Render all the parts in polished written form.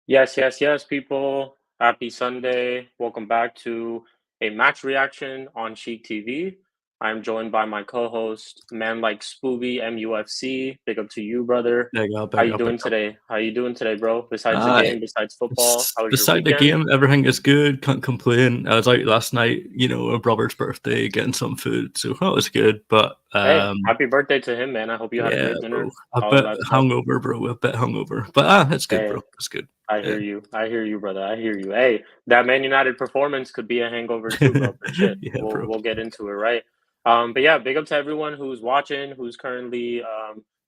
Yes, yes, yes, people. Happy Sunday. Welcome back to a match reaction on Chic TV. I'm joined by my co-host, Man Like Spooby, MUFC. Big up to you, brother. Big up, How big you up, big doing up. today? How you doing today, bro? Besides the Uh, game, besides football, how was your Beside the weekend? game, everything is good. Can't complain. I was out last night, a brother's birthday, getting some food, so that was good. But Hey, happy birthday to him, man. I hope you had a yeah, great bro, dinner, a all of bit that stuff. hungover, bro, a bit hungover. But it's good, Hey, bro. It's good. I Yeah, hear you. I hear you, brother. I hear you. Hey, that Man United performance could be a hangover too, bro, for shit. yeah, We'll bro. we'll get into it, right? But yeah, big up to everyone who's watching, who's currently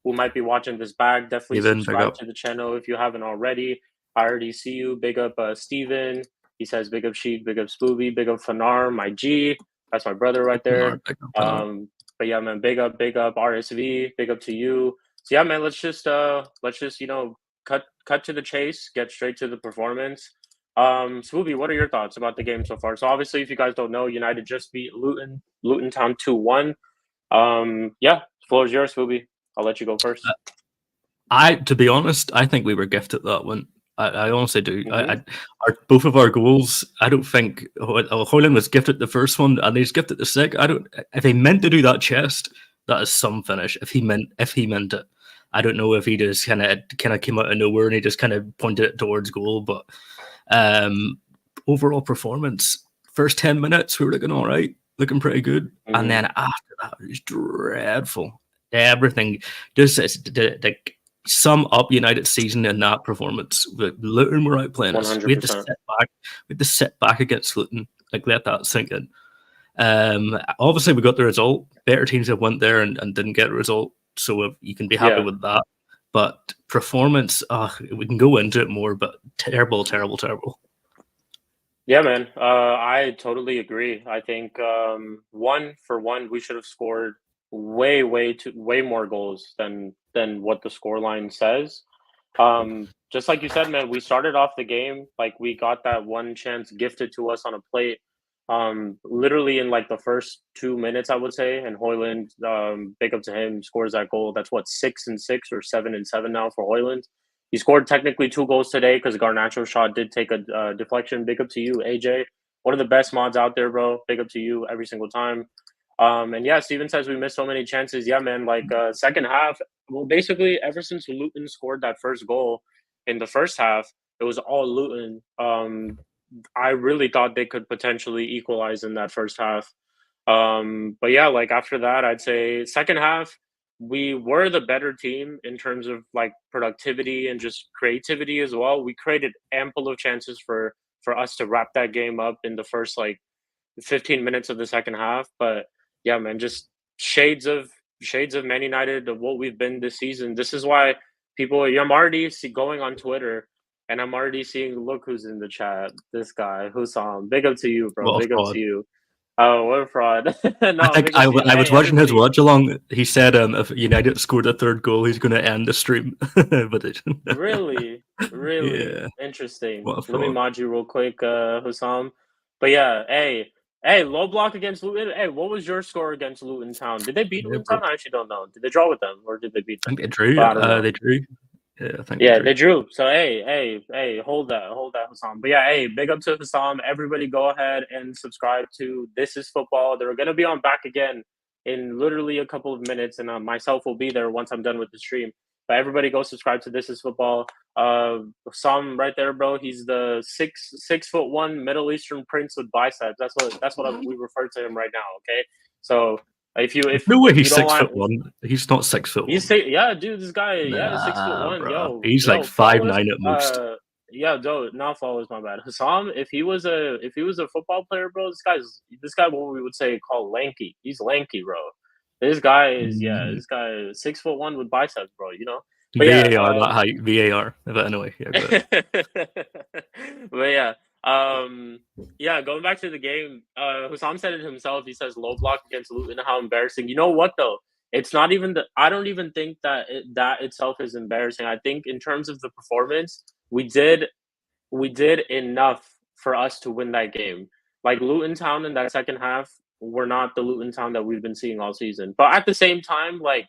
who might be watching this back. Definitely Even big subscribe up. to the channel if you haven't already. I already see you. Big up Steven. He says big up Sheik, big up Spooby, big up Fanar, my G. That's my brother right there. Big up, Bernard. But yeah, man, big up RSV, big up to you. So yeah, man, let's just cut to the chase, get straight to the performance. Swoopy, what are your thoughts about the game so far? So obviously, if you guys don't know, United just beat Luton Town 2-1. Yeah, the floor is yours, Swoopy. I'll let you go first. To be honest, I think we were gifted that one. I honestly do. Mm-hmm. Both of our goals. I don't think Hoyland was gifted the first one, and he's gifted the second. I don't. If he meant to do that chest, that is some finish. If he meant it, I don't know if he just kind of came out of nowhere and he just kind of pointed it towards goal. But overall performance, first 10 minutes we were looking all right, looking pretty good, and Mm-hmm. then after that it was dreadful. Everything just like sum up United season in that performance. Luton were outplaying us. We had to 100%. sit back. We had to sit back against Luton. Like let that sink in. Obviously we got the result. Better teams have went there and didn't get a result, so you can be happy Yeah. with that. But performance, we can go into it more. But terrible, terrible, terrible. Yeah, man. I totally agree. I think one for one, we should have scored way more goals than what the scoreline says. Just like you said, man, we started off the game like we got that one chance gifted to us on a plate. Literally in like the first 2 minutes, I would say, and Hoyland, big up to him, scores that goal. That's what 6-6 or 7-7 now for Hoyland. He scored technically two goals today because Garnacho's shot did take a deflection. Big up to you, AJ. One of the best mods out there, bro. Big up to you every single time. And yeah, Steven says we missed so many chances. Yeah, man. Like second half, well, basically ever since Luton scored that first goal in the first half, it was all Luton. I really thought they could potentially equalize in that first half. But yeah, like after that, I'd say second half we were the better team in terms of like productivity and just creativity as well. We created ample of chances for us to wrap that game up in the first like 15 minutes of the second half. But yeah, man, just shades of Man United of what we've been this season. This is why people. I'm already going on Twitter, and I'm already seeing. Look who's in the chat. This guy, Hussam. Big up to you, bro. What a Big up fraud. to you. Oh, what a fraud! I No, think big up to you. I Hey, was watching his everybody. watch along. He said if United scored a third goal, he's going to end the stream. But it, Really, really yeah, interesting. what a Let me fraud. mod you real quick, Hussam. But yeah, hey, low block against Luton. Hey, what was your score against Luton Town? Did they beat Yeah, Luton bro. Town? I actually don't know. Did they draw with them or did they beat I them? think they drew. But I don't know. They drew. Yeah, I think they Yeah, drew. they drew. So hey, hold that, Hussam. But yeah, hey, big up to Hussam. Everybody, go ahead and subscribe to This Is Football. They're gonna be on back again in literally a couple of minutes, and myself will be there once I'm done with the stream. But everybody, go subscribe to This Is Football. Hussam right there, bro. He's the 6'1" Middle Eastern prince with biceps. We refer to him right now. Okay, so if you There's no way if you he's don't six want foot one. He's not 6 foot one. yeah, dude, this guy, yeah, 6 foot Nah, one. bro. He's like Yo, follow five us. nine at most. Yeah, dude, not follow us, my bad. Hassam, if he was a football player, bro, this guy what we would say called lanky. He's lanky, bro. Mm. This guy is 6 foot one with biceps, bro. But yeah, VAR that height. VAR. But anyway, yeah, go ahead. but yeah, yeah. Going back to the game, Hussam said it himself. He says low block against Luton. How embarrassing! You know what though? It's not even the. I don't even think that itself is embarrassing. I think in terms of the performance, we did enough for us to win that game. Like Luton Town in that second half, we're not the Luton Town that we've been seeing all season. But at the same time, like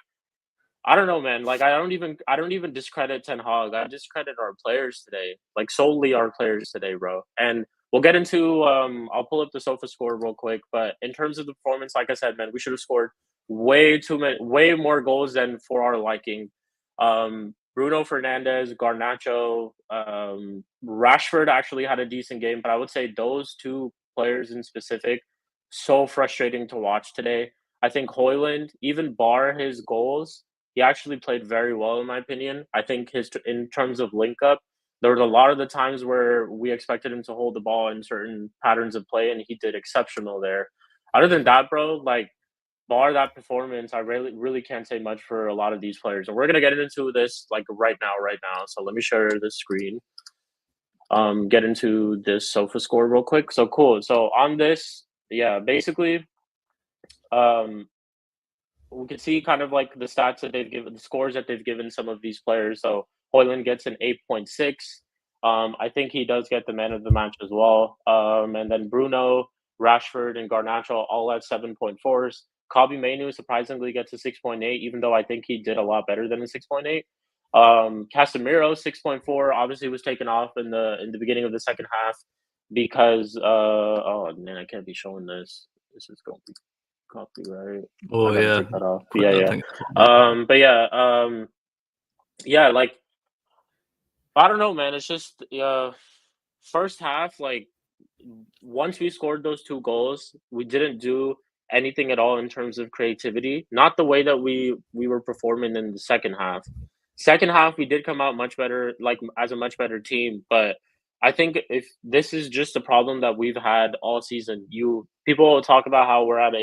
I don't know, man. Like I don't even discredit Ten Hag. I discredit our players today, like solely our players today, bro. And we'll get into. I'll pull up the sofa score real quick, but in terms of the performance, like I said, man, we should have scored way more goals than for our liking. Bruno Fernandez, Garnacho, Rashford actually had a decent game, but I would say those two players in specific, so frustrating to watch today. I think Hoyland, even bar his goals, he actually played very well in my opinion. I think his in terms of link up, there was a lot of the times where we expected him to hold the ball in certain patterns of play, and he did exceptional there. Other than that, bro, like bar that performance, I really can't say much for a lot of these players. And we're gonna get into this like right now. So let me share the screen. Get into this sofa score real quick. So cool. So on this, yeah, basically, um, we can see kind of like the stats that they've given, the scores that they've given some of these players. So Hoyland gets an 8.6. I think he does get the man of the match as well. And then Bruno, Rashford, and Garnacho all at 7.4s. Kobe Mainu surprisingly gets a 6.8, even though I think he did a lot better than a 6.8. Casemiro 6.4 obviously was taken off in the beginning of the second half because oh man, I can't be showing this. This is going to be copyright. I Oh gotta yeah, take that off. click Yeah, that yeah. thing. Yeah. But yeah, yeah, like I don't know, man. It's just first half, like once we scored those two goals, we didn't do anything at all in terms of creativity. Not the way that we were performing in the second half. Second half, we did come out much better, like as a much better team. But I think if this is just a problem that we've had all season, you people will talk about how we're at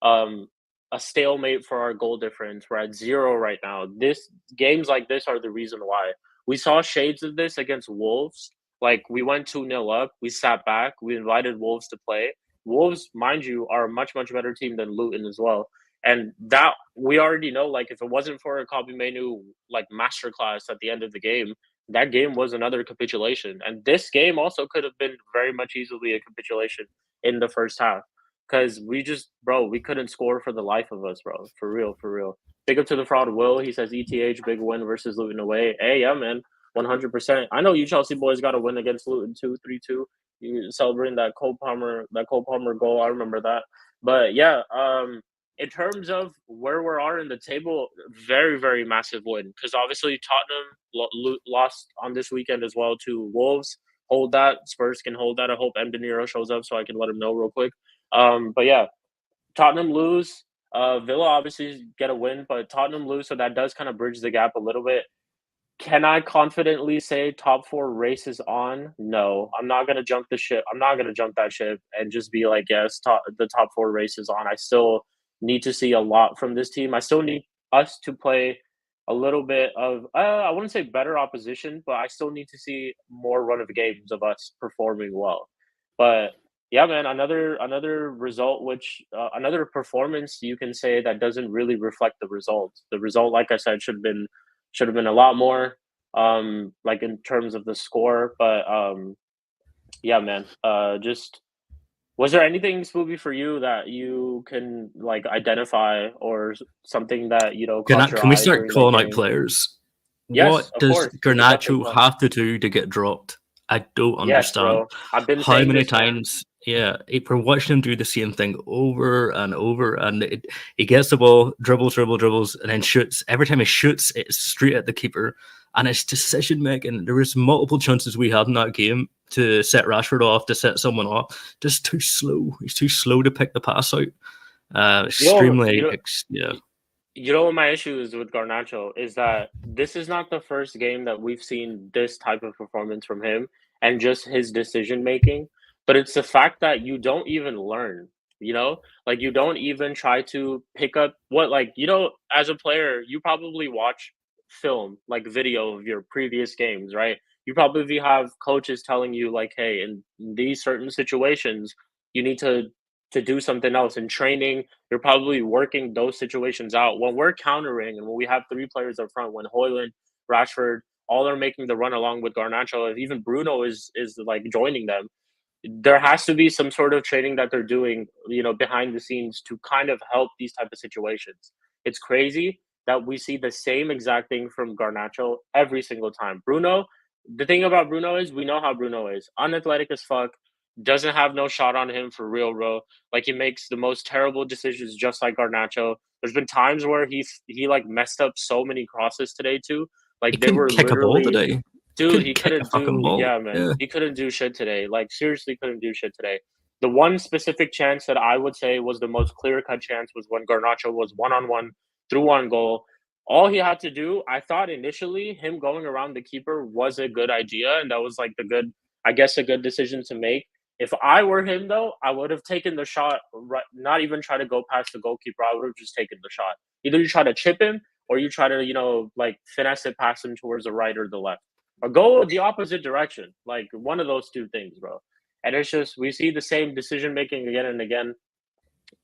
um a stalemate for our goal difference. We're at 0 right now. This games like this are the reason why. We saw shades of this against Wolves. Like we went 2-0 up, we sat back, we invited Wolves to play. Wolves, mind you, are a much better team than Luton as well. And that we already know, like if it wasn't for a Kobe Menu like masterclass at the end of the game, that game was another capitulation. And this game also could have been very much easily a capitulation in the first half. Cause we just, bro, we couldn't score for the life of us, bro. For real, for real. Big up to the fraud Will. He says ETH big win versus Luton away. Hey, yeah, man. 100%. I know you Chelsea boys got a win against Luton 2-3-2. You celebrating that Cole Palmer goal. I remember that. But yeah, in terms of where we are in the table, very massive win because obviously Tottenham lost on this weekend as well to Wolves. Hold that. Spurs can hold that. I hope M. De Niro shows up so I can let him know real quick. But yeah, Tottenham lose. Villa obviously get a win, but Tottenham lose, so that does kind of bridge the gap a little bit. Can I confidently say top four race is on? No, I'm not gonna jump the ship. I'm not gonna jump that ship and just be like, yes, the top four race is on. I still need to see a lot from this team. I still need us to play a little bit of I wouldn't say better opposition, but I still need to see more run of games of us performing well. But yeah, man, another result, which another performance you can say that doesn't really reflect the result. The result, like I said, should have been a lot more, like in terms of the score. But yeah, man. Just was there anything Spoopy for you that you can like identify or something that caught your Can we eye start during that calling out game? players? Yes, What of does course. We can definitely Garnacho call. have to do to get dropped? I don't Yes, understand. bro. I've been How saying many this, man. times? Yeah, we're watching him do the same thing over and over, and he gets the ball, dribbles, and then shoots. Every time he shoots, it's straight at the keeper, and it's decision making. There was multiple chances we had in that game to set Rashford off, to set someone off. Just too slow. He's too slow to pick the pass out. You know, Extremely, yeah. you know what my issue is with Garnacho is that this is not the first game that we've seen this type of performance from him and just his decision making, but it's the fact that you don't even learn, like you don't even try to pick up what like, as a player, you probably watch film, like video of your previous games, right? You probably have coaches telling you like, hey, in these certain situations, you need to do something else in training. You're probably working those situations out. When we're countering and when we have three players up front, when Hoyland, Rashford, all are making the run along with Garnacho, if even Bruno is like joining them, there has to be some sort of training that they're doing, behind the scenes to kind of help these type of situations. It's crazy. that we see the same exact thing from Garnacho every single time. Bruno, the thing about Bruno is we know how Bruno is. Unathletic as fuck, doesn't have no shot on him for real, bro. Like he makes the most terrible decisions just like Garnacho. There's been times where he like messed up so many crosses today too. He Like they couldn't were kick a ball literally today. He dude, couldn't he kick a couldn't fucking do ball. yeah, man. Yeah. He couldn't do shit today. Like seriously couldn't do shit today. The one specific chance that I would say was the most clear-cut chance was when Garnacho was one-on-one through on goal. All he had to do, I thought initially him going around the keeper was a good idea, and that was like the good, I guess, a good decision to make. If I were him though, I would have taken the shot, right, not even try to go past the goalkeeper. I would have just taken the shot. Either you try to chip him or you try to, like finesse it past him towards the right or the left. Or go the opposite direction. Like one of those two things, bro. And it's just we see the same decision making again and again.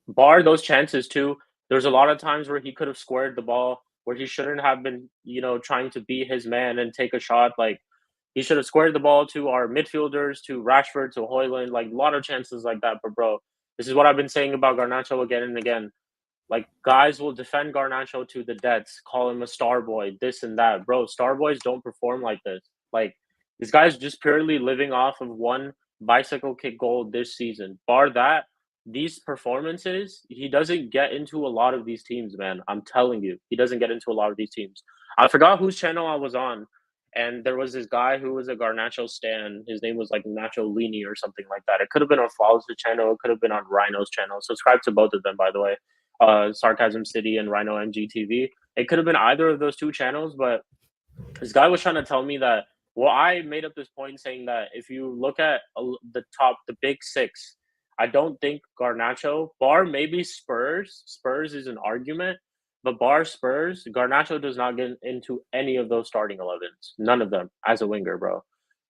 Bar those chances too. There's a lot of times where he could have squared the ball where he shouldn't have been, trying to be his man and take a shot. Like he should have squared the ball to our midfielders, to Rashford, to Hoyland, like a lot of chances like that. But bro, this is what I've been saying about Garnacho again and again. Like guys will defend Garnacho to the deaths, call him a star boy, this and that. Bro, star boys don't perform like this. Like this guy's just purely living off of one bicycle kick goal this season. Bar that, these performances, he doesn't get into a lot of these teams, man. I'm telling you, he doesn't get into a lot of these teams. I forgot whose channel I was on, and there was this guy who was a Garnacho stan. His name was like Nacho Lini or something like that. It could have been on Flawless' channel. It could have been on Rhino's channel. Subscribe to both of them, by the way. Sarcasm City and Rhino MGTV. It could have been either of those two channels, but this guy was trying to tell me that. Well, I made up this point saying that if you look at the big six, I don't think Garnacho, bar maybe Spurs. Spurs is an argument, but bar Spurs, Garnacho does not get into any of those starting 11s. None of them as a winger, bro.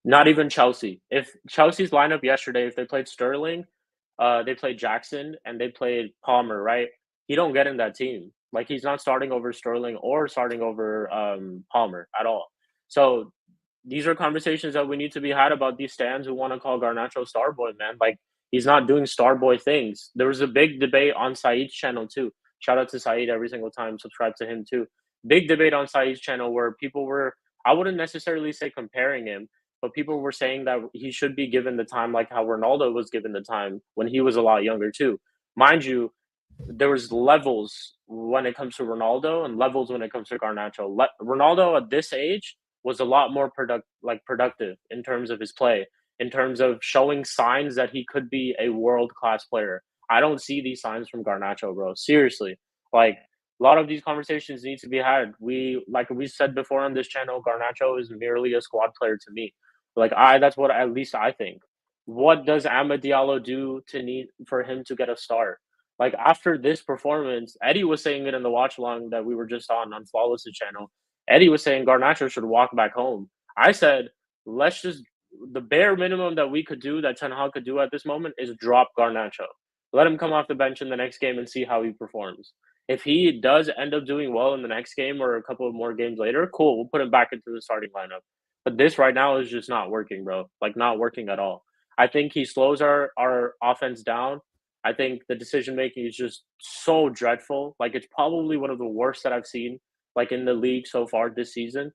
Not even Chelsea. If Chelsea's lineup yesterday, if they played Sterling, they played Jackson, and they played Palmer, right? He don't get in that team. Like he's not starting over Sterling or starting over Palmer at all. So these are conversations that we need to be had about these stands who want to call Garnacho Starboy, man. Like he's not doing Starboy things. There was a big debate on Saeed's channel too. Shout out to Saeed every single time. Subscribe to him too. Big debate on Saeed's channel where people were, I wouldn't necessarily say comparing him, but people were saying that he should be given the time like how Ronaldo was given the time when he was a lot younger too. Mind you, there was levels when it comes to Ronaldo and levels when it comes to Garnacho. Ronaldo at this age was a lot more productive in terms of his play, in terms of showing signs that he could be a world class player. I don't see these signs from Garnacho, bro. Seriously, like a lot of these conversations need to be had. Like we said before on this channel, Garnacho is merely a squad player to me. Like that's what at least I think. What does Amad Diallo do to need for him to get a start? Like after this performance, Eddie was saying it in the watch along that we were just on Flawless' channel. Eddie was saying Garnacho should walk back home. I said, let's just the bare minimum that we could do, that Ten Hag could do at this moment, is drop Garnacho. Let him come off the bench in the next game and see how he performs. If he does end up doing well in the next game or a couple of more games later, cool, we'll put him back into the starting lineup. But this right now is just not working, bro. Like not working at all. I think he slows our offense down. I think the decision making is just so dreadful. Like it's probably one of the worst that I've seen like in the league so far this season.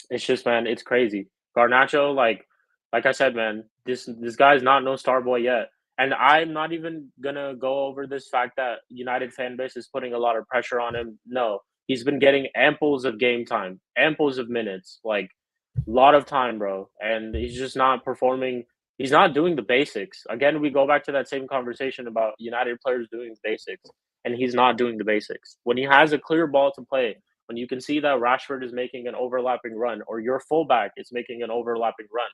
It's just, man, it's crazy. Garnacho, like I said, man, this guy's not no star boy yet. And I'm not even gonna go over this fact that United fan base is putting a lot of pressure on him. No, he's been getting amples of game time, amples of minutes, like a lot of time, bro. And he's just not performing. He's not doing the basics. Again, we go back to that same conversation about United players doing the basics, and he's not doing the basics. When he has a clear ball to play, when you can see that Rashford is making an overlapping run or your fullback is making an overlapping run,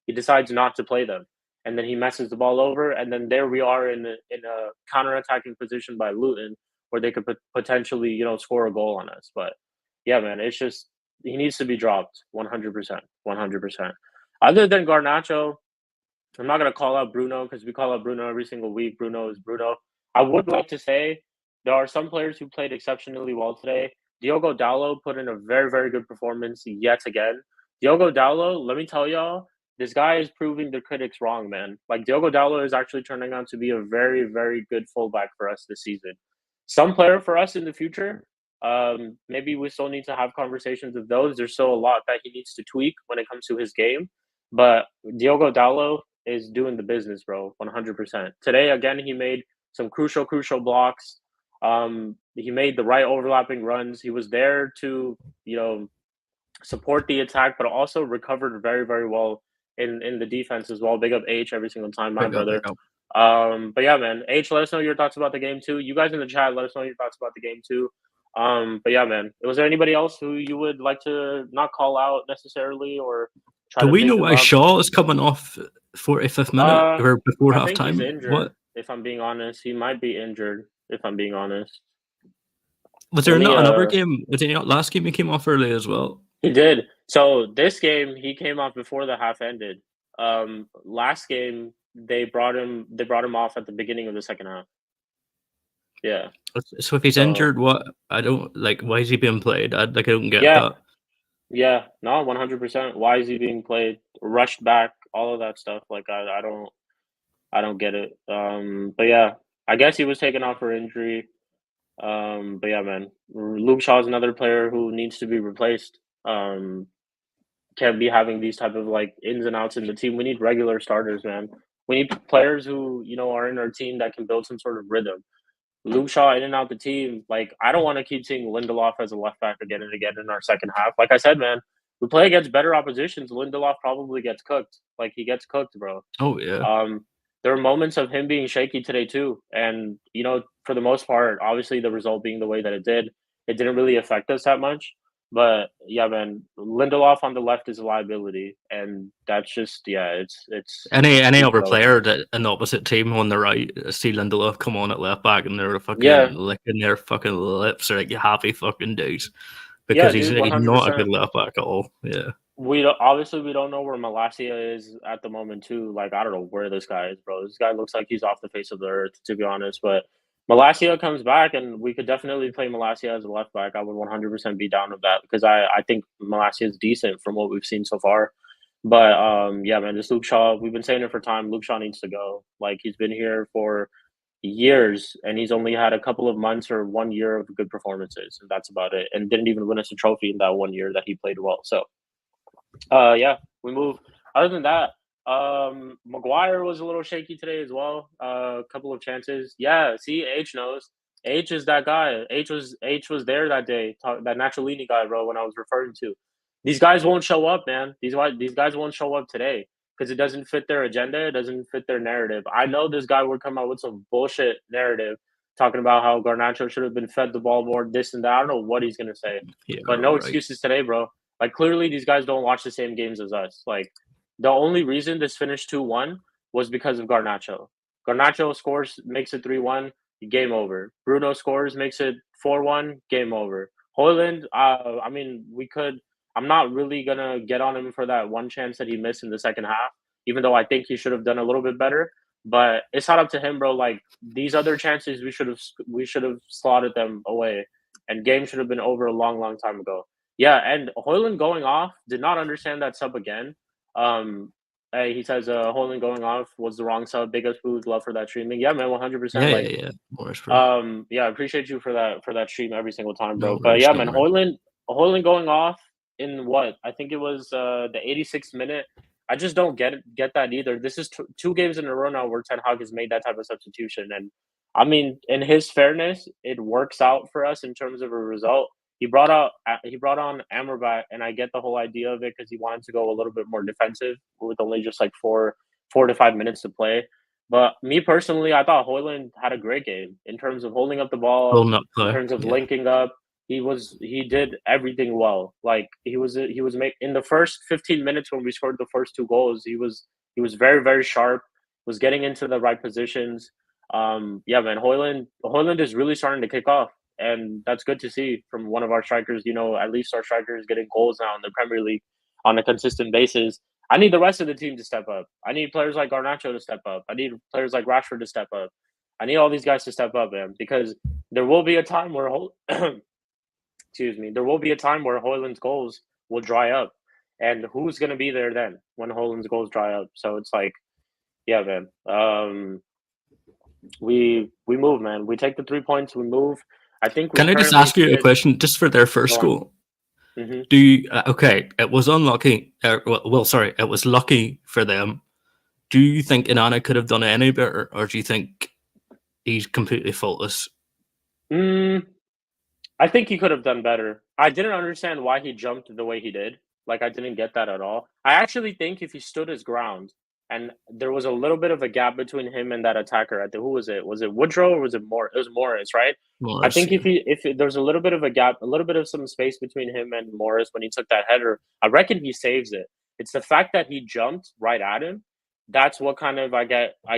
he decides not to play them. And then he messes the ball over. And then there we are in a counter-attacking position by Luton where they could potentially, score a goal on us. But yeah, man, it's just, he needs to be dropped 100%. 100%. Other than Garnacho, I'm not going to call out Bruno because we call out Bruno every single week. Bruno is Bruno. I would like to say there are some players who played exceptionally well today. Diogo Dallo put in a very, very good performance yet again. Diogo Dallo, let me tell y'all, this guy is proving the critics wrong, man. Like Diogo Dallo is actually turning out to be a very, very good fullback for us this season. Some player for us in the future, Maybe we still need to have conversations of those. There's still a lot that he needs to tweak when it comes to his game. But Diogo Dallo is doing the business, bro, 100%. Today, again, he made some crucial blocks. He made the right overlapping runs. He was there to, you know, support the attack, but also recovered very well in the defense as well. Big up H every single time, my Pick up, brother. pick up. But yeah, man, H, let us know your thoughts about the game too. You guys in the chat, let us know your thoughts about the game too. But yeah, man, was there anybody else who you would like to not call out necessarily or try Do to we know think why about? Shaw is coming off 45th minute Uh, or before I half think he's time? injured. What If I'm being honest, he might be injured. If I'm being honest, was there let me. not another game? Was it not last game he came off early as well? He did. So this game, he came off before the half ended. Last game they brought him. They brought him off at the beginning of the second half. Yeah. So if he's So injured, what I don't like. Why is he being played? I don't get yeah, that. yeah. No, 100%. Why is he being played? Rushed back, all of that stuff. Like I don't get it. But yeah, I guess he was taken off for injury. But yeah, man, Luke Shaw is another player who needs to be replaced. Um, can't be having these type of like ins and outs in the team. We need regular starters, man. We need players who are in our team that can build some sort of rhythm. Luke Shaw in and out the team. Like I don't want to keep seeing Lindelof as a left back again and again in our second half. Like I said, man, we play against better oppositions. Lindelof probably gets cooked. Like he gets cooked, bro. Oh yeah, Um, there were moments of him being shaky today too, and for the most part, obviously the result being the way that it didn't really affect us that much. But yeah, man, Lindelof on the left is a liability, and that's just any it's other over. player that an opposite team on the right see Lindelof come on at left back and they're fucking Yeah, licking their fucking lips or like you happy fucking days yeah, because dude, one he's hundred not a good percent. left back at all. Yeah. Obviously we don't know where Malacia is at the moment too. Like I don't know where this guy is, bro. This guy looks like he's off the face of the earth, to be honest. But Malacia comes back, and we could definitely play Malacia as a left back. I would 100% be down with that because I think Malacia is decent from what we've seen so far. But yeah, man, this Luke Shaw, we've been saying it for time. Luke Shaw needs to go. Like he's been here for years, and he's only had a couple of months or 1 year of good performances, and that's about it. And didn't even win us a trophy in that 1 year that he played well. So yeah, we move. Other than that, Maguire was a little shaky today as well. A couple of chances. Yeah, see, H knows. H is that guy. H was there that day. That Naturalini guy, bro. When I was referring to, these guys won't show up, man. These guys won't show up today because it doesn't fit their agenda. It doesn't fit their narrative. I know this guy would come out with some bullshit narrative talking about how Garnacho should have been fed the ball more, this and that. I don't know what he's gonna say, Yeah, but no right. excuses today, bro. Like clearly these guys don't watch the same games as us. Like the only reason this finished 2-1 was because of Garnacho. Garnacho scores, makes it 3-1, game over. Bruno scores, makes it 4-1, game over. Hoyland, I mean, we could. I'm not really gonna get on him for that one chance that he missed in the second half, even though I think he should have done a little bit better. But it's not up to him, bro. Like these other chances, we should have slotted them away, and game should have been over a long time ago. Yeah, and Hoyland going off, did not understand that sub again. Um, he says Hoyland going off was the wrong sub. Biggest boost, love for that streaming. Yeah, man, 100%. Yeah, Like, yeah, yeah. Morris, bro. yeah, I appreciate you for that stream every single time, No bro. But worries, yeah, no man, worries. Hoyland going off in what I think it was the 86th minute. I just don't get that either. This is two games in a row now where Ten Hag has made that type of substitution, and I mean, in his fairness, it works out for us in terms of a result. He brought on Amrabat, and I get the whole idea of it because he wanted to go a little bit more defensive with only just like four to 5 minutes to play. But me personally, I thought Hoyland had a great game in terms of holding up the ball, Holding up in play. terms of Yeah. linking up. He did everything well. Like he was in the first 15 minutes when we scored the first two goals. He was very sharp. Was getting into the right positions. Yeah, man, Hoyland is really starting to kick off, and that's good to see from one of our strikers. At least our strikers getting goals now in the Premier League on a consistent basis. I need the rest of the team to step up. I need players like Garnacho to step up. I need players like Rashford to step up. I need all these guys to step up, man, because there will be a time where excuse me, there will be a time where Hoyland's goals will dry up, and who's going to be there then when Hoyland's goals dry up? So it's like, yeah, man. We move, man. We take the 3 points. We move. I think we Can I just currently ask you a sit. question just for their first Go on. goal? Hmm. Do you, okay, it was unlucky. Sorry, it was lucky for them. Do you think Inanna could have done any better, or do you think he's completely faultless? Mm, I think he could have done better. I didn't understand why he jumped the way he did. Like, I didn't get that at all. I actually think if he stood his ground and there was a little bit of a gap between him and that attacker, I think, who was it? Was it Woodrow or was it More? It was Morris, right? I Morris, think if there was a little bit of a gap, a little bit of some space between him and Morris when he took that header, I reckon he saves it. It's the fact that he jumped right at him. That's what kind of I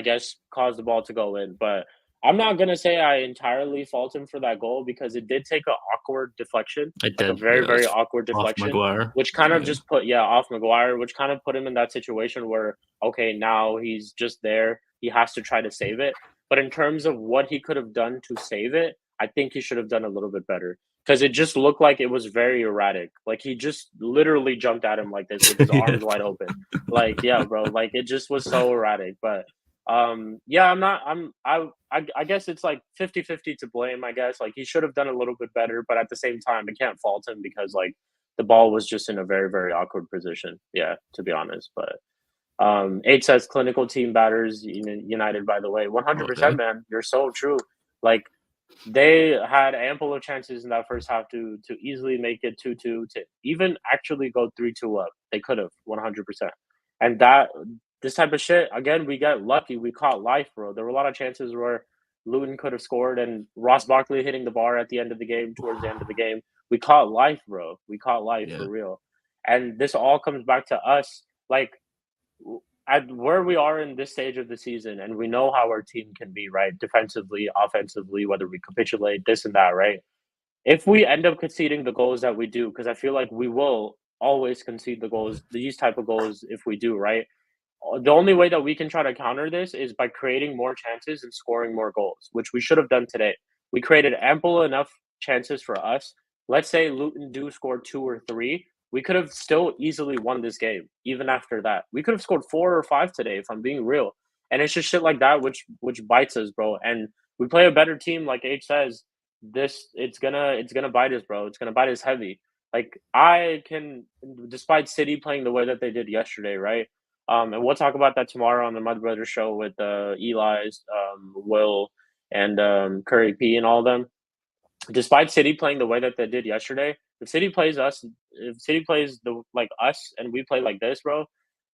guess caused the ball to go in. But I'm not gonna say I entirely fault him for that goal because it did take an awkward deflection, it like a did. very, Yeah, very it's awkward off deflection, Maguire. which kind of Yeah, just put off Maguire, which kind of put him in that situation where okay, now he's just there. He has to try to save it. But in terms of what he could have done to save it, I think he should have done a little bit better because it just looked like it was very erratic. Like he just literally jumped at him like this with his yeah, arms wide open. Like, yeah, bro, like it just was so erratic. But yeah, I'm not I guess it's like 50-50 to blame, I guess. Like he should have done a little bit better, but at the same time, I can't fault him because like the ball was just in a very, very awkward position. Yeah, to be honest. But 8 says clinical team batters United, by the way. 100%, okay. man. You're so true. Like they had ample of chances in that first half to easily make it 2-2 to even actually go 3-2 up. They could have 100%. And that this type of shit again, we got lucky. We caught life, bro. There were a lot of chances where Luton could have scored, and Ross Barkley hitting the bar at the end of the game, towards the end of the game. We caught life, bro. We caught life Yeah, for real. And this all comes back to us. Like at where we are in this stage of the season, and we know how our team can be, right? Defensively, offensively, whether we capitulate, this and that, right? If we end up conceding the goals that we do, because I feel like we will always concede the goals, these type of goals, if we do, right? The only way that we can try to counter this is by creating more chances and scoring more goals, which we should have done today. We created ample enough chances for us. Let's say Luton do score 2 or 3. We could have still easily won this game, even after that. We could have scored 4 or 5 today, if I'm being real. And it's just shit like that which bites us, bro. And we play a better team, like H says. This it's gonna bite us, bro. It's gonna bite us heavy. Like I can, despite City playing the way that they did yesterday, right? And we'll talk about that tomorrow on the Mud Brothers show with Eli's, Will, and Curry P and all of them. Despite City playing the way that they did yesterday, if City plays the like us and we play like this, bro,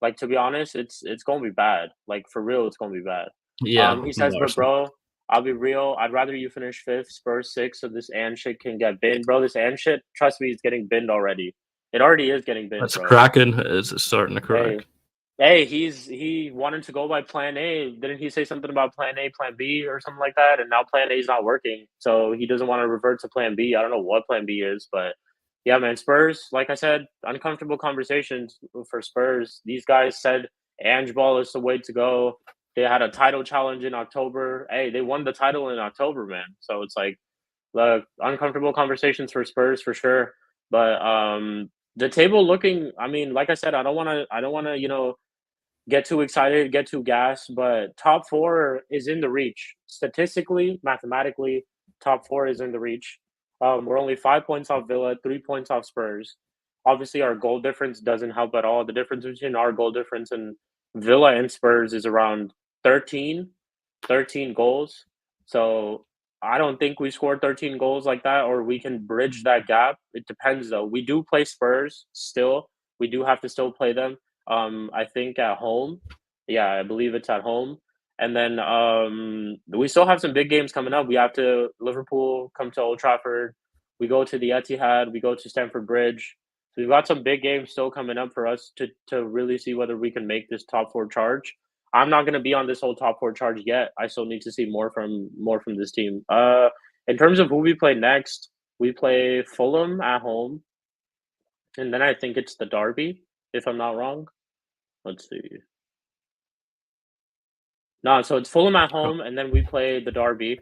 like to be honest, it's gonna be bad. Like for real, it's gonna be bad. yeah, He says, but 100%. bro, I'll be real. I'd rather you finish fifth, Spurs sixth, so this and shit can get binned, bro. This and shit, trust me, it's getting binned already. It already is getting binned, That's bro. cracking. It's starting to Hey, crack. hey, he wanted to go by plan A. Didn't he say something about plan A, plan B, or something like that? And now plan A is not working, so he doesn't want to revert to plan B. I don't know what plan B is, but yeah, man, Spurs. Like I said, uncomfortable conversations for Spurs. These guys said Ange Ball is the way to go. They had a title challenge in October. Hey, they won the title in October, man. So it's like the uncomfortable conversations for Spurs for sure. But the table looking. I mean, like I said, I don't want to. I don't want to. Get too excited, get too gassed, but top four is in the reach. Statistically, mathematically, top four is in the reach. We're only 5 points off Villa, 3 points off Spurs. Obviously, our goal difference doesn't help at all. The difference between our goal difference and Villa and Spurs is around 13, 13 goals. So I don't think we scored 13 goals like that, or we can bridge that gap. It depends, though. We do play Spurs still. We do have to still play them. I think at home. Yeah, I believe it's at home. And then we still have some big games coming up. We have to Liverpool come to Old Trafford. We go to the Etihad. We go to Stamford Bridge. So we've got some big games still coming up for us to really see whether we can make this top four charge. I'm not going to be on this whole top four charge yet. I still need to see more from this team. In terms of who we play next, we play Fulham at home, and then I think it's the Derby, if I'm not wrong. Let's see. No, so it's Fulham at Oh, home, and then we play the Derby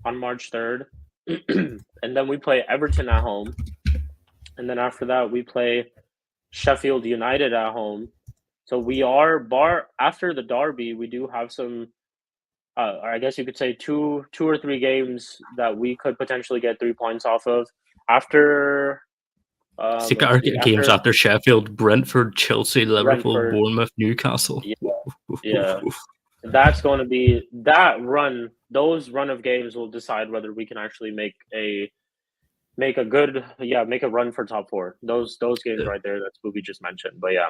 on March 3rd, and then we play Everton at home, and then after that we play Sheffield United at home. So we are bar after the Derby. We do have some or I guess you could say two or three games that we could potentially get 3 points off of after. See, Let's our see, games after after Sheffield, Brentford, Chelsea, Liverpool, Brentford. Bournemouth, Newcastle. Yeah, Oof, oof, oof, yeah. oof. That's going to be that run. Those run of games will decide whether we can actually make a good make a run for top four. Those games Yeah. right there. That's what we just mentioned. But yeah,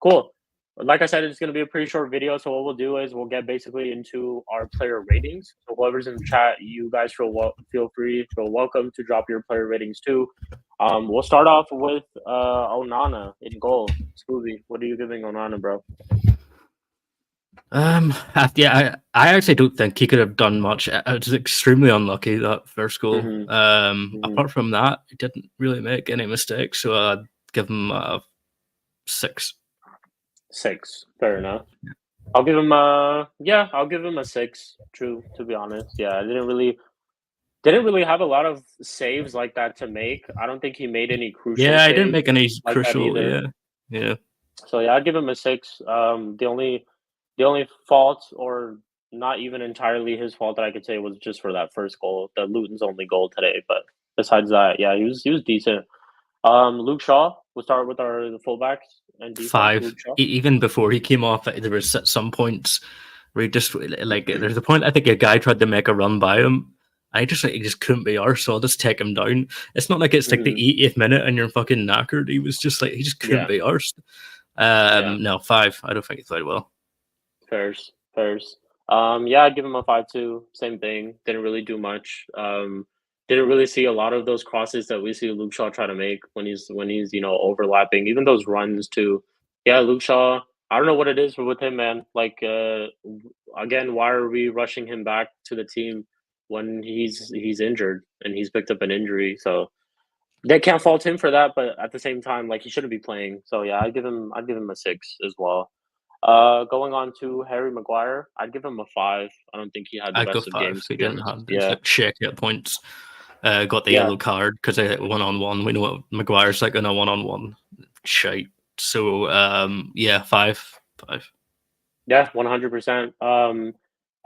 cool. Like I said, it's going to be a pretty short video. So what we'll do is we'll get basically into our player ratings. So whoever's in the chat, you guys feel welcome to drop your player ratings too. We'll start off with Onana in goal. Scooby, what are you giving Onana, bro? I actually don't think he could have done much. It was extremely unlucky, that first goal. Mm-hmm. Mm-hmm. Apart from that, he didn't really make any mistakes, so I'd give him a 6. 6. Fair enough. I'll give him a 6. True, to be honest. Yeah, I didn't really have a lot of saves like that to make. I don't think he made any crucial Yeah, I didn't saves make any like that crucial. either. Yeah. So yeah, I'd give him a 6. The only fault, or not even entirely his fault, that I could say was just for that first goal, the Luton's only goal today. But besides that, yeah, he was decent. Luke Shaw. We'll start with the fullbacks and defense. 5. Luke Shaw. Even before he came off, there was at some points where he just like there's a point I think a guy tried to make a run by him. He just couldn't be arsed, so I'll just take him down. It's not like it's like the Mm-hmm. 80th minute and you're fucking knackered. He was just like he just couldn't Yeah, be arsed. yeah. No, 5. I don't think he played well. Fairs, fairs. Yeah, I'd give him a 5 too. Same thing. Didn't really do much. Didn't really see a lot of those crosses that we see Luke Shaw try to make when he's overlapping. Even those runs too. Yeah, Luke Shaw. I don't know what it is with him, man. Like, again, why are we rushing him back to the team when he's injured and he's picked up an injury? So they can't fault him for that, but at the same time, like, he shouldn't be playing. So yeah, I'd give him a 6 as well. Going on to Harry Maguire, I'd give him a 5. I don't think he had the I'd go best of 5. games, to He be didn't honest. have He's Yeah, like shaky at points. Got the yeah, yellow card because they hit 1-on-1. We know what Maguire's like in a 1-on-1 shite. So yeah, 5. 5. yeah, 100%.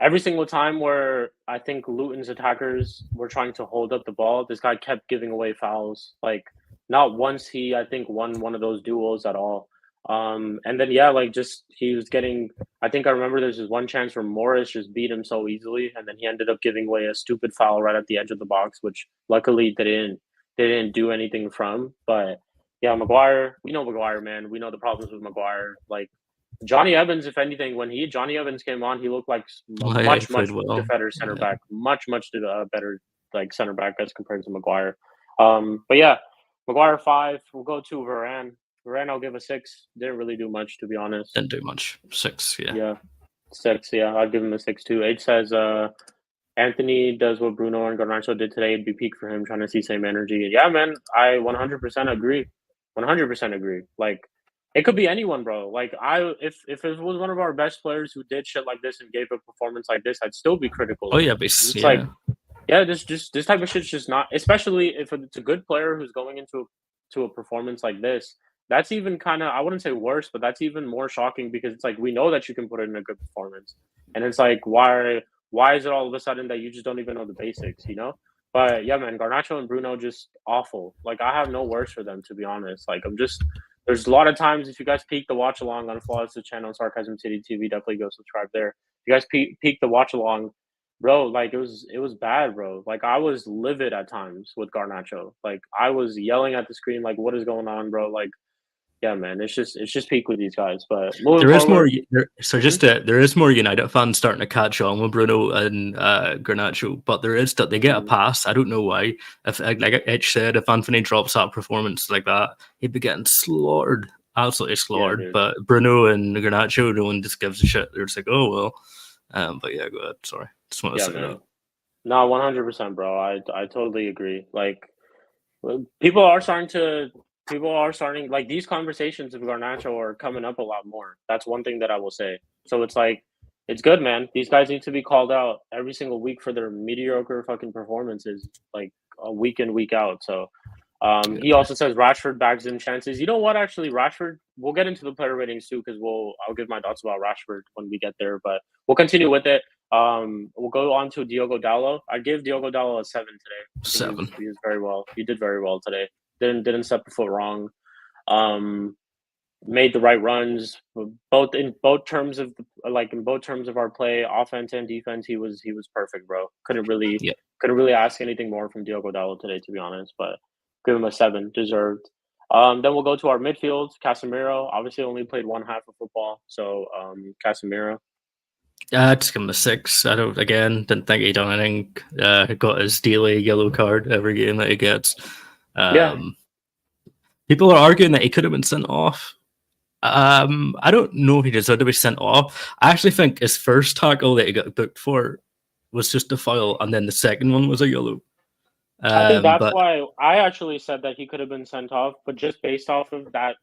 Every single time where I think Luton's attackers were trying to hold up the ball, this guy kept giving away fouls. Like, not once he, I think, won one of those duels at all. And then yeah, like, just he was getting. I think I remember there's this one chance where Morris just beat him so easily, and then he ended up giving away a stupid foul right at the edge of the box, which luckily they didn't do anything from. But yeah, Maguire, we know Maguire, man. We know the problems with Maguire. Like, Johnny Evans, if anything, when Johnny Evans came on, he looked like a Oh, yeah, he much played much well. better center Yeah. back, much better like center back as compared to Maguire. But yeah, Maguire 5. We'll go to Varane. Varane, I'll give a 6. Didn't really do much, to be honest. Didn't do much. 6. Yeah. Yeah, 6. Yeah, I'd give him a 6 too. H says Anthony does what Bruno and Garnacho did today. It'd be peak for him, trying to see same energy. Yeah, man, I 100% agree. 100% agree. Like, it could be anyone, bro. Like, if it was one of our best players who did shit like this and gave a performance like this, I'd still be critical Oh of yeah, him. but It's like, yeah. yeah, this type of shit's just not. Especially if it's a good player who's going into a performance like this. That's even kind of, I wouldn't say worse, but that's even more shocking because it's like we know that you can put in a good performance, and it's like why is it all of a sudden that you just don't even know the basics, you know? But yeah, man, Garnacho and Bruno just awful. Like, I have no words for them, to be honest. Like, there's a lot of times, if you guys peek the watch along on Flawless channel, Sarcasm City TV, definitely go subscribe there. If you guys peek the watch along, bro, like, it was bad, bro. Like, I was livid at times with Garnacho. Like, I was yelling at the screen, like, what is going on, bro? Like, yeah, man, it's just peak with these guys. But moving There is more. forward, mhm, There is more United fans starting to catch on with Bruno and Garnacho, but there is that they get a mhm, pass. I don't know why. If like Itch said, if Anthony drops that performance like that, he'd be getting slaughtered, absolutely yeah, slaughtered. dude. But Bruno and Garnacho, no one just gives a shit. They're just like, oh well. But yeah, go ahead. Sorry, just want to Yeah, say that. man. No, 100%, bro. I totally agree. Like, well, people are starting, like, these conversations with Garnacho are coming up a lot more. That's one thing that I will say. So it's like, it's good, man. These guys need to be called out every single week for their mediocre fucking performances, like, a week in, week out. So he Yeah. also says Rashford bags in chances. You know what? Actually, Rashford. We'll get into the player ratings too, because I'll give my thoughts about Rashford when we get there. But we'll continue with it. We'll go on to Diogo Dallo. I give Diogo Dallo a 7 today. I think Seven. he was very well. He did very well today. Didn't step a foot wrong. Um, Made the right runs, both in both terms of in both terms of our play, offense and defense. He was perfect, bro. Yeah. Couldn't really ask anything more from Diogo Dallo today, to be honest. But give him a 7, deserved. Then we'll go to our midfield. Casemiro obviously only played one half of football, so Casemiro. I'd just give him a 6. I don't. Again, didn't think he done anything. Got his daily yellow card every game that he gets. Yeah, People are arguing that he could have been sent off. I don't know if he deserved to be sent off. I actually think his first tackle that he got booked for was just a foul, and then the second one was a yellow. I think that's But why I actually said that he could have been sent off, but just based off of that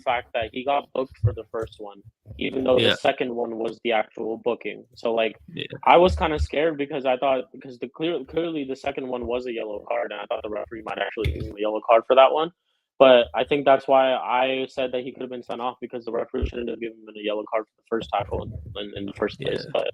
fact that he got booked for the first one, even though the yeah, second one was the actual booking. So like yeah, I was kind of scared because I thought because clearly the second one was a yellow card and I thought the referee might actually give him a yellow card for that one. But I think that's why I said that he could have been sent off because the referee shouldn't have given him a yellow card for the first tackle in the first place. yeah. But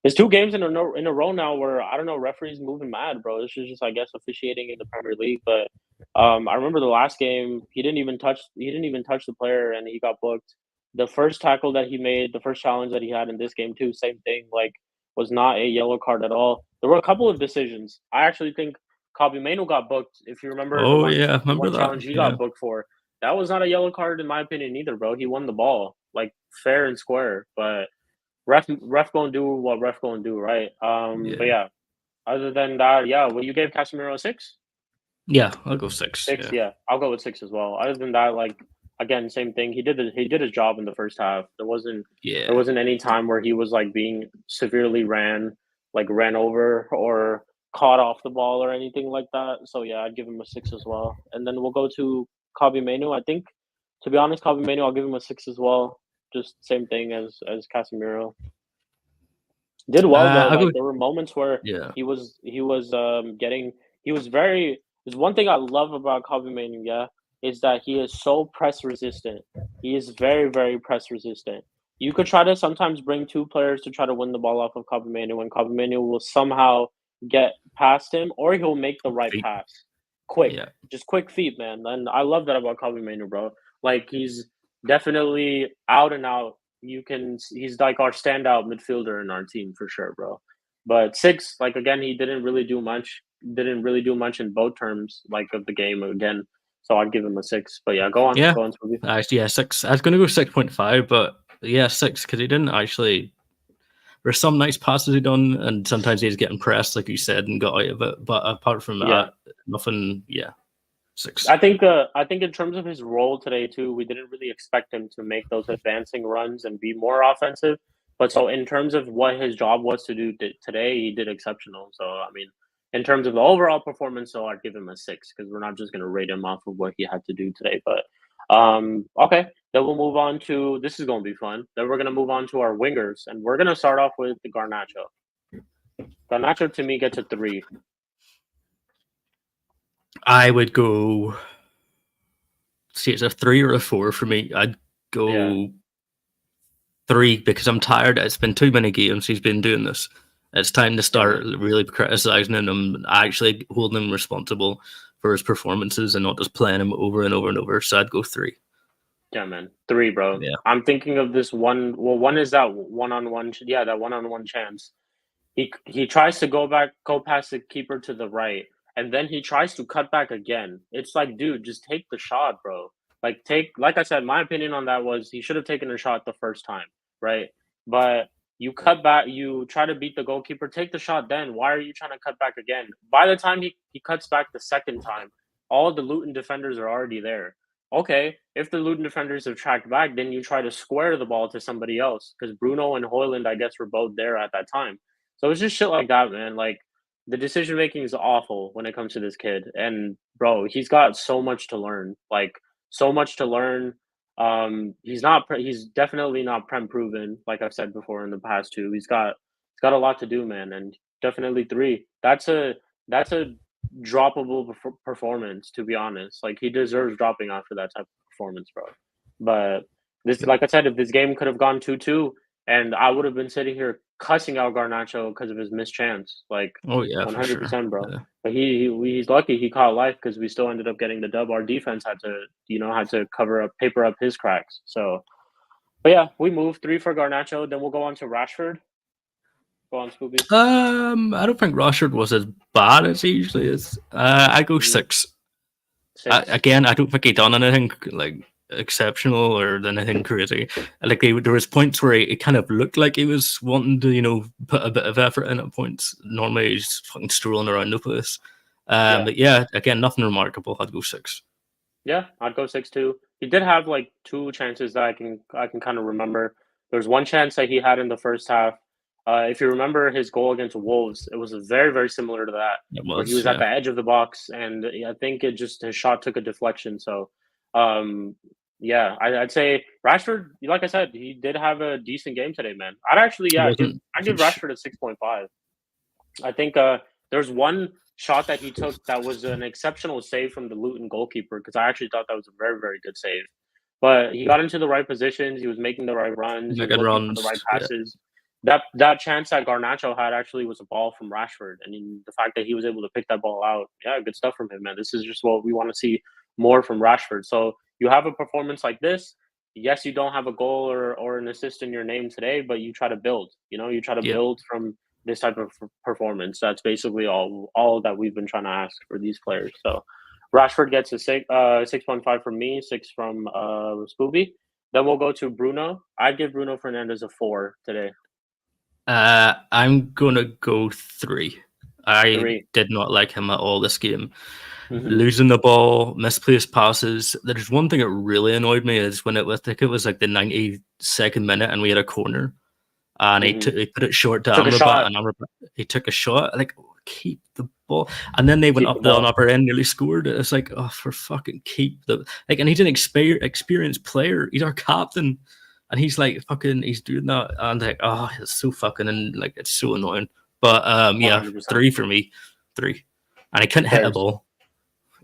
there's 2 games in a row now where I don't know referees moving mad, bro. This is just I guess officiating in the Premier League. But I remember the last game he didn't even touch the player and he got booked. The first tackle that he made, the first challenge that he had in this game too, same thing. Like was not a yellow card at all. There were a couple of decisions. I actually think Kobe Manu got booked. If you remember Oh yeah, the remember one that? challenge he Yeah, got booked for, that was not a yellow card in my opinion either, bro. He won the ball like fair and square, but ref gonna do what ref gonna do, right? But yeah, yeah, other than that, yeah, well, you gave Casemiro a 6? yeah. I'll go 6. 6, Yeah, yeah, I'll go with 6 as well. Other than that, like again, same thing. He did his job in the first half. There yeah. wasn't any time where he was like being severely ran over or caught off the ball or anything like that. So yeah, I'd give him a 6 as well. And then we'll go to Kobe Manu. I think, to be honest, Kobe Manu, I'll give him a 6 as well. Just same thing as Casemiro. Did well though. I'll Like go. there were moments where Yeah, getting he was very there's one thing I love about Kobe Manu, yeah, is that he is so press resistant. He is very, very press resistant. You could try to sometimes bring 2 players to try to win the ball off of Kobe Manu, and Kobe Manu will somehow get past him or he'll make the right feet. pass. Quick. Yeah, Just quick feet, man. And I love that about Kobe Manu, bro. Like he's definitely out and out he's like our standout midfielder in our team for sure, bro. But 6, like again, he didn't really do much. Didn't really do much in both terms, like of the game again. So I'd give him a 6. But yeah, yeah. go on, Smoothie. Yeah, 6. I was going to go 6.5, but yeah, 6 because he didn't actually. There's some nice passes he done, and sometimes he's getting pressed, like you said, and got out of it. But apart from Yeah, that, nothing. Yeah, 6. I think in terms of his role today too, we didn't really expect him to make those advancing runs and be more offensive. But so in terms of what his job was to do today, he did exceptional. So I mean, in terms of the overall performance, so I'd give him a 6 because we're not just going to rate him off of what he had to do today. But okay, then we'll move on to this is going to be fun. Then we're going to move on to our wingers, and we're going to start off with the Garnacho. Garnacho to me gets a 3. I would go. See, it's a 3 or a 4 for me. I'd Yeah, go 3 because I'm tired. It's been too many games he's been doing this. It's time to yeah, start man. really criticizing him and actually holding him responsible for his performances and not just playing him over and over and over. So I'd go 3. Yeah, man. 3, bro. Yeah. I'm thinking of this one. Well, one is that one-on-one. Yeah, that one-on-one chance. He tries to go past the keeper to the right, and then he tries to cut back again. It's like, dude, just take the shot, bro. Like I said, my opinion on that was he should have taken a shot the first time, right? But you cut back, you try to beat the goalkeeper, take the shot then. Why are you trying to cut back again? By the time he cuts back the second time, all the Luton defenders are already there. Okay, if the Luton defenders have tracked back, then you try to square the ball to somebody else because Bruno and Hoyland, I guess, were both there at that time. So it's just shit like that, man. Like the decision making is awful when it comes to this kid. And bro, he's got so much to learn. Like so much to learn. He's definitely not prem proven, like I've said before in the past too. He's got a lot to do, man, and definitely 3. That's a droppable performance, to be honest. Like he deserves dropping after that type of performance, bro. But this, like I said, if this game could have gone 2-2, and I would have been sitting here cussing out Garnacho because of his missed chance, like Oh yeah, for sure. 100%, bro. Yeah. But he's lucky he caught life because we still ended up getting the dub. Our defense had to, had to paper up his cracks. So, but yeah, we moved 3 for Garnacho. Then we'll go on to Rashford. Go on, Scooby. I don't think Rashford was as bad as he usually is. I go Mhm. 6. 6. Again, I don't think he done anything like exceptional or anything crazy. Like there was points where he kind of looked like he was wanting to, put a bit of effort in at points. Normally he's fucking strolling around the place. Yeah. But yeah, again, nothing remarkable. I'd go 6. Yeah, I'd go 6 too. He did have like 2 chances that I can kind of remember. There's one chance that he had in the first half. If you remember his goal against Wolves, it was very, very similar to that, It where he was, was at yeah. the edge of the box, and I think his shot took a deflection. So, um, yeah, I'd say Rashford. Like I said, he did have a decent game today, man. I'd actually, It yeah, wasn't. I'd give Rashford a 6.5. I think there's one shot that he took that was an exceptional save from the Luton goalkeeper because I actually thought that was a very, very good save. But he got into the right positions. He was making the right runs. He was Making looking for the runs. right Yeah. passes. That chance that Garnacho had actually was a ball from Rashford, and the fact that he was able to pick that ball out, yeah, good stuff from him, man. This is just what we want to see more from Rashford. So you have a performance like this. Yes, you don't have a goal or an assist in your name today, but you try to build. You try to Yeah. build from this type of performance. That's basically all that we've been trying to ask for these players. So Rashford gets a 6.5 from me, 6 from Scooby. Then we'll go to Bruno. I'd give Bruno Fernandez a 4 today. I'm gonna go 3. I 3. did not like him at all this game. Mm-hmm. Losing the ball, misplaced passes. There's one thing that really annoyed me is when I think it was like the 92nd minute and we had a corner and Mm-hmm. he put it short to Took a Amrabat shot. and Amrabat, he took a shot. Like, keep the ball. And then they went Keep the up the ball. upper end, nearly scored. It's like, oh, for fucking keep the like. And he's an experienced player. He's our captain, and he's like fucking. He's doing that, and like, oh, it's so fucking and like it's so annoying. But yeah, 100%. 3 for me, 3, and I couldn't hit a Fairs. ball.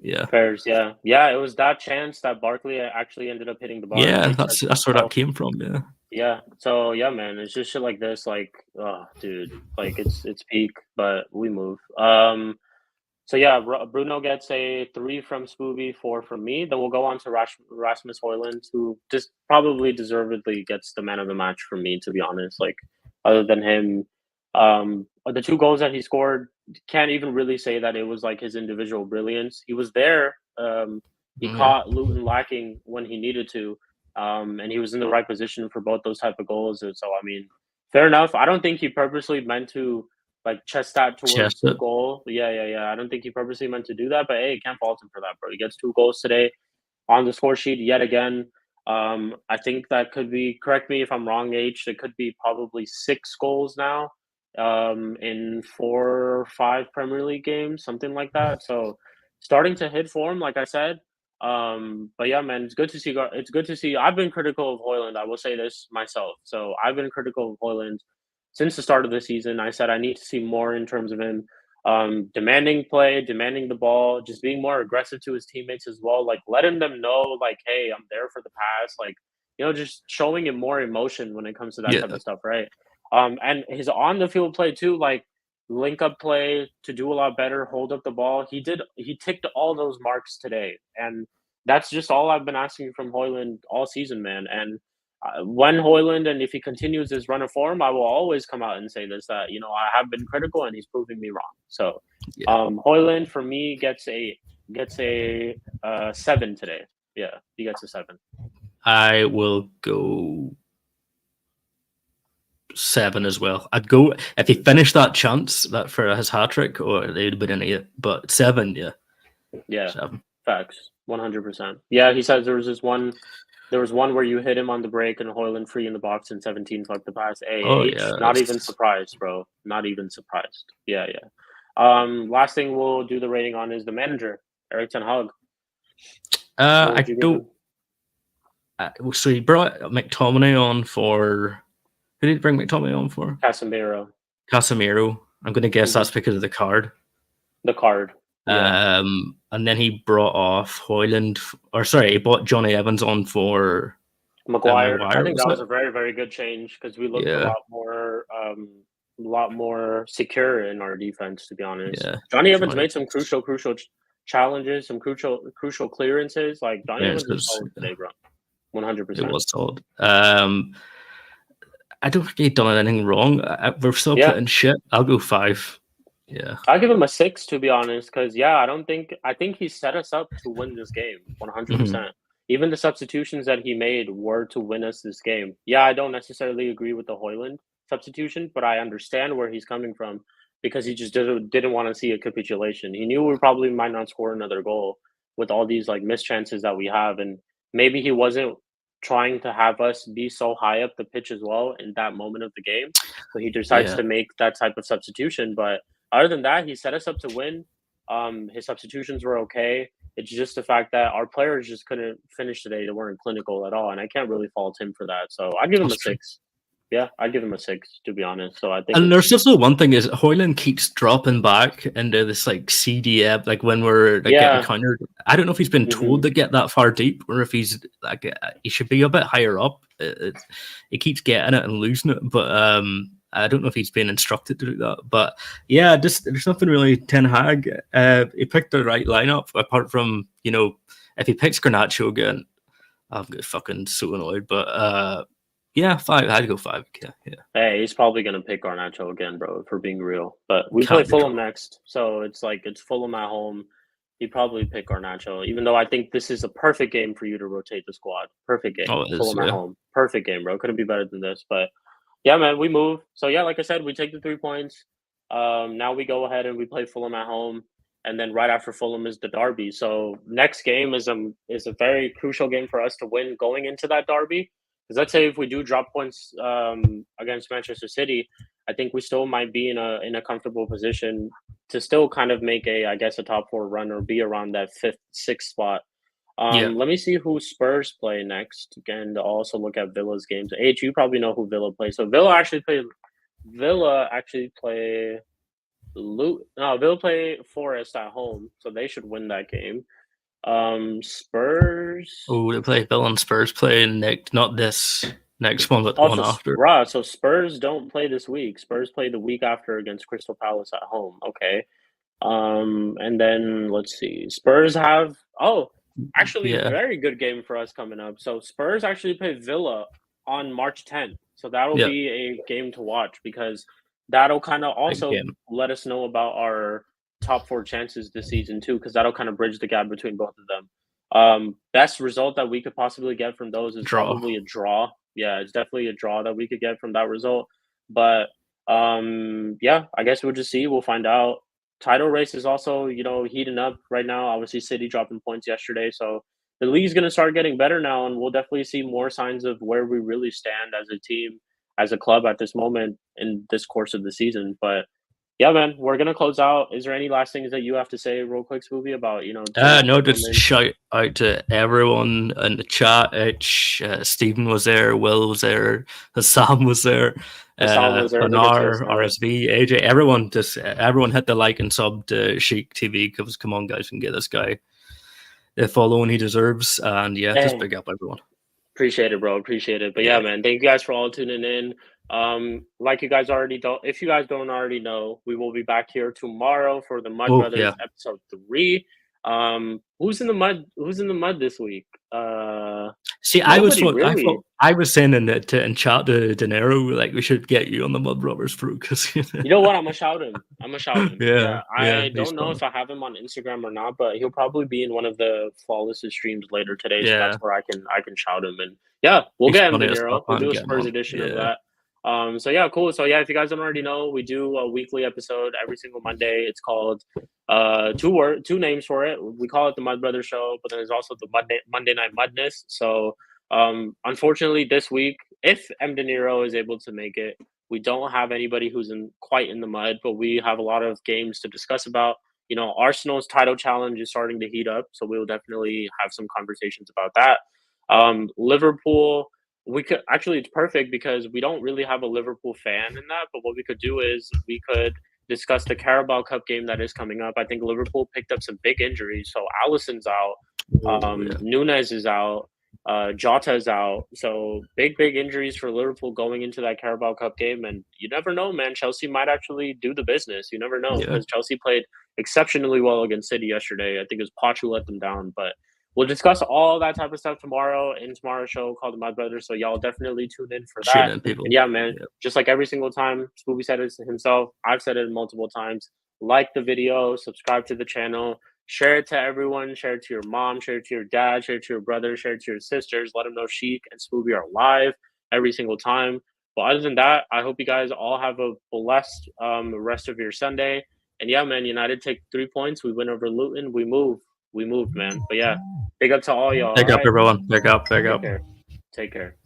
Yeah. Fairs, yeah. Yeah, it was that chance that Barkley actually ended up hitting the bar, Yeah, like you said that's where that himself. came from. Yeah, Yeah. So yeah, man, it's just shit like this. Like, oh, dude, like it's peak, but we move. So yeah, Bruno gets a 3 from Scooby, 4 from me. Then we'll go on to Rasmus Højlund, who just probably deservedly gets the man of the match from me. To be honest, like other than him, the 2 goals that he scored, can't even really say that it was like his individual brilliance. He was there. He yeah, caught Luton lacking when he needed to, and he was in the right position for both those type of goals. And so, I mean, fair enough. I don't think he purposely meant to like chest that towards chest the it. goal. Yeah, yeah, yeah. I don't think he purposely meant to do that, but hey, can't fault him for that, bro. He gets 2 goals today on the score sheet yet again. I think that could be, correct me if I'm wrong, H. It could be probably 6 goals now in 4 or 5 Premier League games, something like that. So starting to hit form, like I said. But yeah, man, it's good to see. It's good to see. I've been critical of Hoyland. I will say this myself. So I've been critical of Hoyland since the start of the season. I said I need to see more in terms of him demanding play, demanding the ball, just being more aggressive to his teammates as well. Like letting them know, like, hey, I'm there for the pass. Like, just showing him more emotion when it comes to that type Yeah, of stuff, right? And his on the field play too, like link up play to do a lot better, hold up the ball. He ticked all those marks today, and that's just all I've been asking from Hoyland all season, man. And when Hoyland, and if he continues his run of form, I will always come out and say this, that I have been critical and he's proving me wrong. So yeah. Hoyland for me gets a 7 today. Yeah, he gets a 7. I will go 7 as well. I'd go if he finished that chance that for his hat trick, or it'd have been an 8. But 7, yeah, Yeah, 7. facts, 100%. Yeah, he says there was one where you hit him on the break and Hoyland free in the box and 17 fucked the pass. Oh AH, yeah, not even surprised, bro. Not even surprised. Yeah, yeah. Last thing we'll do the rating on is the manager, Eric Ten Hag. What would I you give don't. him? So he brought McTominay on for. Who did he bring McTominay on for? Casemiro. Casemiro. I'm going to guess Hmm. that's because of the card. The card. Yeah. And then he brought off Hoyland, or sorry, he brought Johnny Evans on for Maguire. I Maguire, think was that was it? a very, very good change because we looked Yeah, a lot more secure in our defense. To be honest, yeah. Johnny Evans Johnny made some crucial challenges, some crucial clearances. Like Johnny Evans was clearances. solid today, bro. 100. It percent was solid. I don't think he'd done anything wrong. We're still Yeah, putting shit. I'll go 5. Yeah. I'll give him a 6 to be honest, because yeah, I think he set us up to win this game 100. Hmm. percent Even the substitutions that he made were to win us this game. Yeah, I don't necessarily agree with the Hoyland substitution, but I understand where he's coming from because he just didn't want to see a capitulation. He knew we probably might not score another goal with all these like missed chances that we have, and maybe he wasn't trying to have us be so high up the pitch as well in that moment of the game. So he decides Yeah. to make that type of substitution, but other than that, he set us up to win. His substitutions were okay. It's just the fact that our players just couldn't finish today. They weren't clinical at all, and I can't really fault him for that. So I'd give him That's a true. 6. Yeah, I'd give him a 6 to be honest. So I think And it's there's just the one thing is Hoyland keeps dropping back into this like CDF, like when we're like getting yeah. countered. I don't know if he's been hmm told to get that far deep or if he's like he should be a bit higher up. He keeps getting it and losing it, but I don't know if he's been instructed to do that. But yeah, just there's nothing really Ten Hag. He picked the right lineup apart from if he picks Garnacho again, I'm fucking so annoyed. But yeah, 5. I'd go 5. Yeah, yeah. Hey, he's probably gonna pick Garnacho again, bro. For being real, but we play Can't be Fulham wrong. next, so it's like it's Fulham at home. He'd probably pick Garnacho, even though I think this is a perfect game for you to rotate the squad. Perfect game, Oh, it is. Fulham at Yeah. home, perfect game, bro. Couldn't be better than this. But yeah, man, we move. So yeah, like I said, we take the 3 points. Now we go ahead and we play Fulham at home, and then right after Fulham is the derby. So next game is a very crucial game for us to win going into that derby. Because let's say if we do drop points against Manchester City, I think we still might be in a comfortable position to still kind of make a I guess a top 4 run or be around that fifth, sixth spot. Yeah. Let me see who Spurs play next, and also look at Villa's games. H, you probably know who Villa plays. So Villa actually play Luton. No, Villa play Forest at home, so they should win that game. Spurs. Oh, they play Bill and Spurs play next, not this next one, but the one Also, after. so Spurs don't play this week. Spurs play the week after against Crystal Palace at home. Okay. And then let's see. Spurs have actually Yeah. very good game for us coming up. So Spurs actually play Villa on March 10th. So that'll Yeah. be a game to watch because that'll kind of Big also game. let us know about our top 4 chances this season too, because that'll kind of bridge the gap between both of them. Best result that we could possibly get from those is Draw. probably a draw. Yeah, it's definitely a draw that we could get from that result. But yeah, I guess we'll just see. We'll find out. Title race is also, heating up right now. Obviously, City dropping points yesterday, so the league's going to start getting better now, and we'll definitely see more signs of where we really stand as a team, as a club at this moment in this course of the season. But yeah, man, we're gonna close out. Is there any last things that you have to say, real quick, Spoopy, about today's No, just performance? shout out to everyone in the chat. Stephen was there, Will was there, Sam was there, Hassan was there. Look at this, Hanar, man. RSV, AJ, everyone hit the like and sub to Sheik TV because come on, guys, we can get this guy the following he deserves. And yeah, just Hey, big up everyone. appreciate it, bro. Appreciate it. But yeah, Yeah. man, thank you guys for all tuning in. Like you guys already don't, if you guys don't already know, we will be back here tomorrow for the Mud Oh, Brothers yeah. episode 3. Who's in the mud? Who's in the mud this week? See, Nobody really. I was saying in chat to De Niro, like we should get you on the Mud Brothers fruit because You know what? I'm gonna shout him. I'm gonna shout him. yeah, Yeah, yeah, I he's don't know funny. if I have him on Instagram or not, but he'll probably be in one of the Flawless streams later today, so that's Yeah, where I can shout him. And yeah, we'll he's get him, De funny as Niro. fuck, We'll man. do a Get him Spurs on. edition of Yeah. that. So yeah, cool. So yeah, if you guys don't already know, we do a weekly episode every single Monday. It's called two names for it. We call it the Mud Brothers Show, but then there's also the Monday Night Mudness. So unfortunately, this week, if M De Niro is able to make it, we don't have anybody who's quite in the mud, but we have a lot of games to discuss about. Arsenal's title challenge is starting to heat up, so we'll definitely have some conversations about that. Liverpool, we could actually, it's perfect because we don't really have a Liverpool fan in that, but what we could do is we could discuss the Carabao Cup game that is coming up. I think Liverpool picked up some big injuries, so Allison's out, Oh yeah. Nunes is out. Jota's out, so big injuries for Liverpool going into that Carabao Cup game, and you never know, man. Chelsea might actually do the business. You never know Yeah. because Chelsea played exceptionally well against City yesterday. I think it was Poch who let them down, but we'll discuss all that type of stuff tomorrow in tomorrow's show called My Brother. So y'all definitely tune in for Tune that. in, And people. yeah, man, Yeah. just like every single time, Scooby said it himself. I've said it multiple times. Like the video, subscribe to the channel, share it to everyone, share it to your mom, share it to your dad, share it to your brother, share it to your sisters. Let them know Sheik and Scooby are live every single time. But other than that, I hope you guys all have a blessed rest of your Sunday. And yeah, man, United take 3 points. We win over Luton. We move. We moved, man. But yeah, big up to all y'all. All Big up, right. everyone. Big up. Big Take up. care. Take care.